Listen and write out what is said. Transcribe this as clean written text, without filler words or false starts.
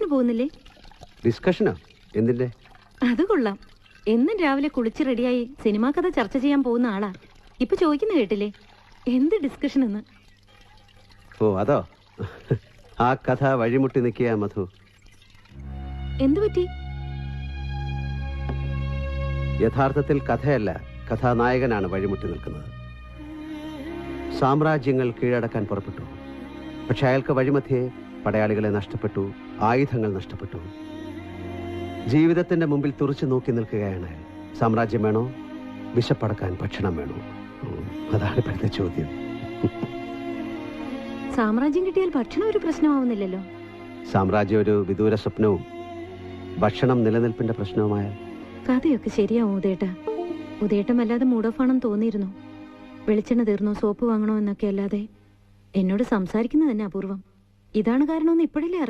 ഡിസ്കഷന് പോകുന്നില്ലേ? ഡിസ്കഷനോ? എന്തിന്റെ? അത് കൊള്ളാം. എന്നും രാവിലെ കുളിച്ച് റെഡിയായി സിനിമാ കഥ ചർച്ച ചെയ്യാൻ പോകുന്ന ആളാ. ഇപ്പൊ ചോദിക്കുന്ന കേട്ടില്ലേ എന്ത് ഡിസ്കഷൻ എന്ന്? ഓ അതോ, ആ കഥ വഴിമുട്ടി നിൽക്കുക മധു. എന്തു പറ്റി? യഥാർത്ഥത്തിൽ കഥയല്ല, കഥാനായകനാണ് വഴിമുട്ടി നിൽക്കുന്നത്. സാമ്രാജ്യങ്ങൾ കീഴടക്കാൻ പുറപ്പെട്ടു. പക്ഷെ അയാൾക്ക് വഴിമധ്യേ പടയാളികളെ നഷ്ടപ്പെട്ടു, ആയുധങ്ങൾ നഷ്ടപ്പെട്ടു. ജീവിതത്തിന്റെ മുമ്പിൽ തുറച്ചു നോക്കി നിൽക്കുകയാണ് അയാൾ. സാമ്രാജ്യം വേണോ, വിശപ്പടക്കാൻ ഭക്ഷണം വേണോ? അതാണ് ഇപ്പോഴത്തെ ചോദ്യം. സാമ്രാജ്യം കിട്ടിയാൽ ഭക്ഷണം ഒരു പ്രശ്നമാവുന്നില്ലല്ലോ. സാമ്രാജ്യം ഒരു വിദൂര സ്വപ്നവും ഭക്ഷണം നിലനിൽപ്പിന്റെ പ്രശ്നവുമായാൽ കഥയൊക്കെ ശരിയാവും ഉദയേട്ട. ഉദയേട്ടം വല്ലാതെ മൂഡ് ഓഫ് ആണെന്ന് തോന്നിയിരുന്നു. വെളിച്ചെണ്ണ തീർന്നോ, സോപ്പ് വാങ്ങണോ എന്നൊക്കെ അല്ലാതെ എന്നോട് സംസാരിക്കുന്നത് തന്നെ അപൂർവം. ഇതാണ് കാരണമെന്ന് ഇപ്പോഴല്ലേ